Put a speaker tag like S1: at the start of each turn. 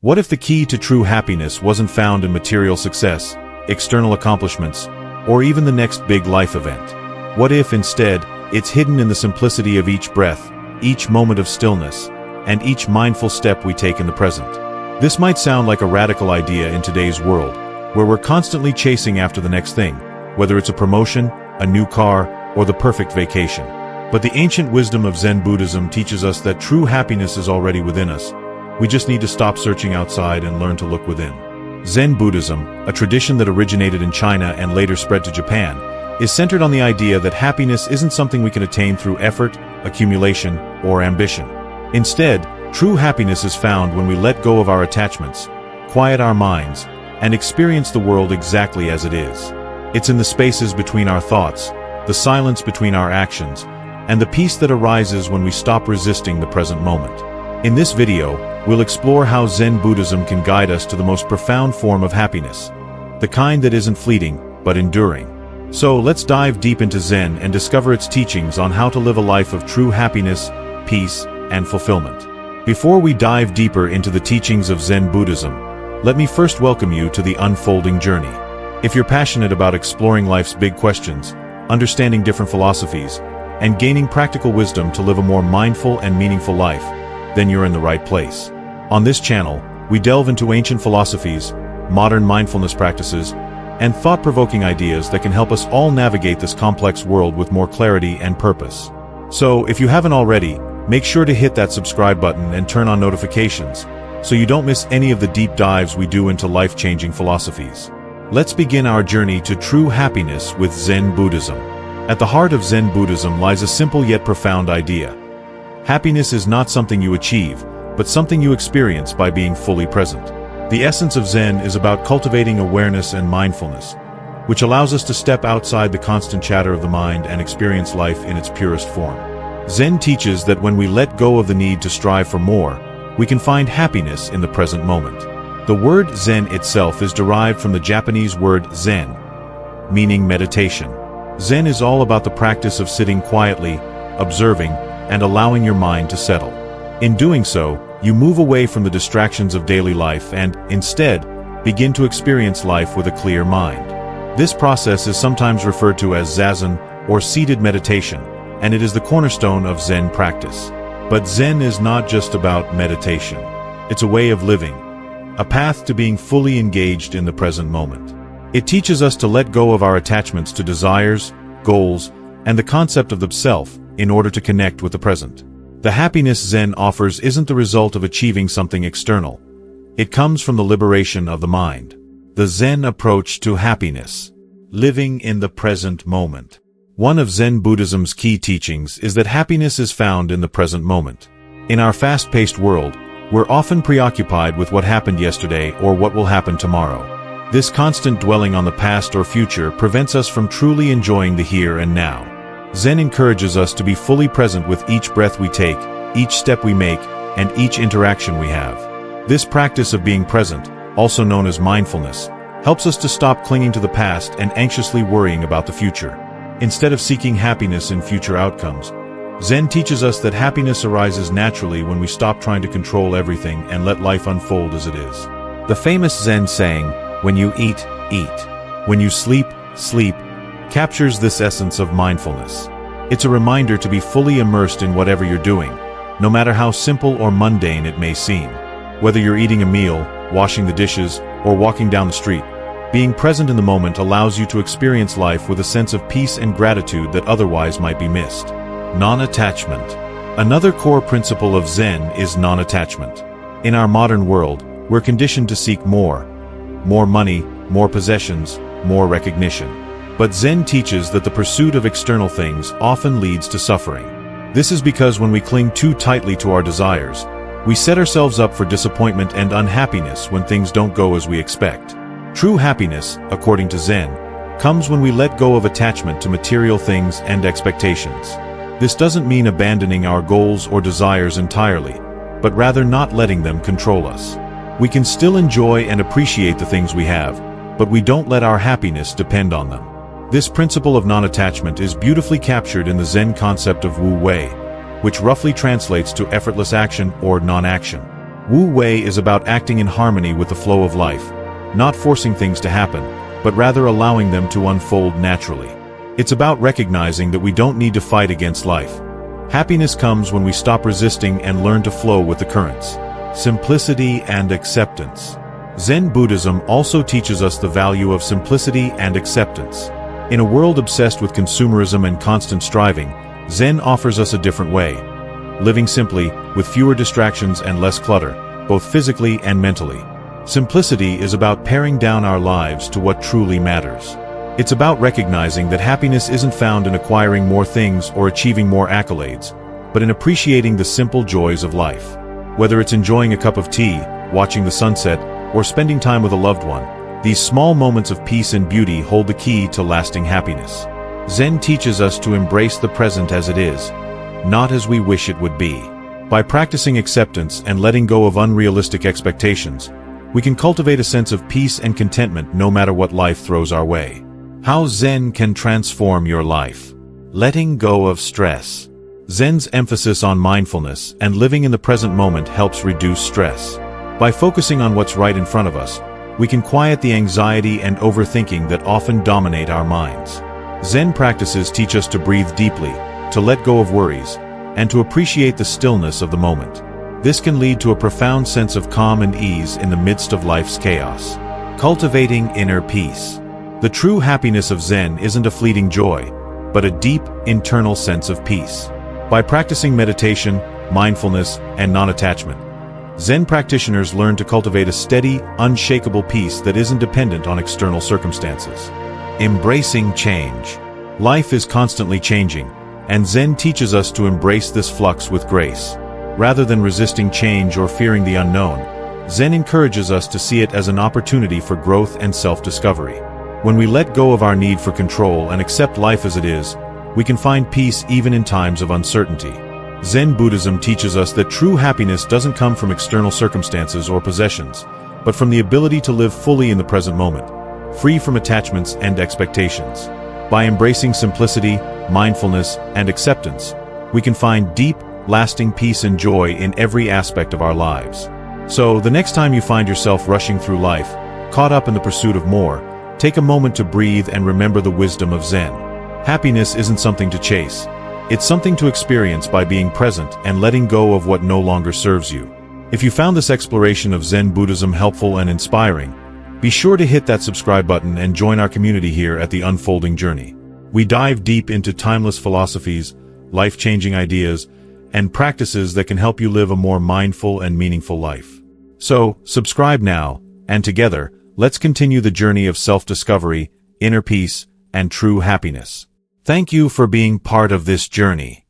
S1: What if the key to true happiness wasn't found in material success, external accomplishments, or even the next big life event? What if, instead, it's hidden in the simplicity of each breath, each moment of stillness, and each mindful step we take in the present? This might sound like a radical idea in today's world, where we're constantly chasing after the next thing, whether it's a promotion, a new car, or the perfect vacation. But the ancient wisdom of Zen Buddhism teaches us that true happiness is already within us. We just need to stop searching outside and learn to look within. Zen Buddhism, a tradition that originated in China and later spread to Japan, is centered on the idea that happiness isn't something we can attain through effort, accumulation, or ambition. Instead, true happiness is found when we let go of our attachments, quiet our minds, and experience the world exactly as it is. It's in the spaces between our thoughts, the silence between our actions, and the peace that arises when we stop resisting the present moment. In this video, we'll explore how Zen Buddhism can guide us to the most profound form of happiness, the kind that isn't fleeting, but enduring. So let's dive deep into Zen and discover its teachings on how to live a life of true happiness, peace, and fulfillment. Before we dive deeper into the teachings of Zen Buddhism, let me first welcome you to the unfolding journey. If you're passionate about exploring life's big questions, understanding different philosophies, and gaining practical wisdom to live a more mindful and meaningful life, then you're in the right place. On this channel, we delve into ancient philosophies, modern mindfulness practices, and thought-provoking ideas that can help us all navigate this complex world with more clarity and purpose. So, if you haven't already, make sure to hit that subscribe button and turn on notifications, so you don't miss any of the deep dives we do into life-changing philosophies. Let's begin our journey to true happiness with Zen Buddhism. At the heart of Zen Buddhism lies a simple yet profound idea. Happiness is not something you achieve, but something you experience by being fully present. The essence of Zen is about cultivating awareness and mindfulness, which allows us to step outside the constant chatter of the mind and experience life in its purest form. Zen teaches that when we let go of the need to strive for more, we can find happiness in the present moment. The word Zen itself is derived from the Japanese word Zen, meaning meditation. Zen is all about the practice of sitting quietly, observing, and allowing your mind to settle. In doing so, you move away from the distractions of daily life and, instead, begin to experience life with a clear mind. This process is sometimes referred to as Zazen, or seated meditation, and it is the cornerstone of Zen practice. But Zen is not just about meditation. It's a way of living, a path to being fully engaged in the present moment. It teaches us to let go of our attachments to desires, goals, and the concept of the self in order to connect with the present. The happiness Zen offers isn't the result of achieving something external. It comes from the liberation of the mind. The Zen approach to happiness. Living in the present moment. One of Zen Buddhism's key teachings is that happiness is found in the present moment. In our fast-paced world, we're often preoccupied with what happened yesterday or what will happen tomorrow. This constant dwelling on the past or future prevents us from truly enjoying the here and now. Zen encourages us to be fully present with each breath we take, each step we make, and each interaction we have. This practice of being present, also known as mindfulness, helps us to stop clinging to the past and anxiously worrying about the future. Instead of seeking happiness in future outcomes, Zen teaches us that happiness arises naturally when we stop trying to control everything and let life unfold as it is. The famous Zen saying, "When you eat, eat. When you sleep, sleep," captures this essence of mindfulness. It's a reminder to be fully immersed in whatever you're doing, no matter how simple or mundane it may seem. Whether you're eating a meal, washing the dishes, or walking down the street, being present in the moment allows you to experience life with a sense of peace and gratitude that otherwise might be missed. Non-attachment. Another core principle of Zen is non-attachment. In our modern world, we're conditioned to seek more money, more possessions, more recognition. But Zen teaches that the pursuit of external things often leads to suffering. This is because when we cling too tightly to our desires, we set ourselves up for disappointment and unhappiness when things don't go as we expect. True happiness, according to Zen, comes when we let go of attachment to material things and expectations. This doesn't mean abandoning our goals or desires entirely, but rather not letting them control us. We can still enjoy and appreciate the things we have, but we don't let our happiness depend on them. This principle of non-attachment is beautifully captured in the Zen concept of Wu Wei, which roughly translates to effortless action or non-action. Wu Wei is about acting in harmony with the flow of life, not forcing things to happen, but rather allowing them to unfold naturally. It's about recognizing that we don't need to fight against life. Happiness comes when we stop resisting and learn to flow with the currents. Simplicity and acceptance. Zen Buddhism also teaches us the value of simplicity and acceptance. In a world obsessed with consumerism and constant striving, Zen offers us a different way. Living simply, with fewer distractions and less clutter, both physically and mentally. Simplicity is about paring down our lives to what truly matters. It's about recognizing that happiness isn't found in acquiring more things or achieving more accolades, but in appreciating the simple joys of life. Whether it's enjoying a cup of tea, watching the sunset, or spending time with a loved one, these small moments of peace and beauty hold the key to lasting happiness. Zen teaches us to embrace the present as it is, not as we wish it would be. By practicing acceptance and letting go of unrealistic expectations, we can cultivate a sense of peace and contentment no matter what life throws our way. How Zen can transform your life. Letting go of stress. Zen's emphasis on mindfulness and living in the present moment helps reduce stress. By focusing on what's right in front of us, we can quiet the anxiety and overthinking that often dominate our minds. Zen practices teach us to breathe deeply, to let go of worries, and to appreciate the stillness of the moment. This can lead to a profound sense of calm and ease in the midst of life's chaos. Cultivating inner peace. The true happiness of Zen isn't a fleeting joy, but a deep, internal sense of peace. By practicing meditation, mindfulness, and non-attachment, Zen practitioners learn to cultivate a steady, unshakable peace that isn't dependent on external circumstances. Embracing change. Life is constantly changing, and Zen teaches us to embrace this flux with grace. Rather than resisting change or fearing the unknown, Zen encourages us to see it as an opportunity for growth and self-discovery. When we let go of our need for control and accept life as it is, we can find peace even in times of uncertainty. Zen Buddhism teaches us that true happiness doesn't come from external circumstances or possessions, but from the ability to live fully in the present moment, free from attachments and expectations. By embracing simplicity, mindfulness, and acceptance, we can find deep, lasting peace and joy in every aspect of our lives. So, the next time you find yourself rushing through life, caught up in the pursuit of more, take a moment to breathe and remember the wisdom of Zen. Happiness isn't something to chase. It's something to experience by being present and letting go of what no longer serves you. If you found this exploration of Zen Buddhism helpful and inspiring, be sure to hit that subscribe button and join our community here at The Unfolding Journey. We dive deep into timeless philosophies, life-changing ideas, and practices that can help you live a more mindful and meaningful life. So, subscribe now, and together, let's continue the journey of self-discovery, inner peace, and true happiness. Thank you for being part of this journey.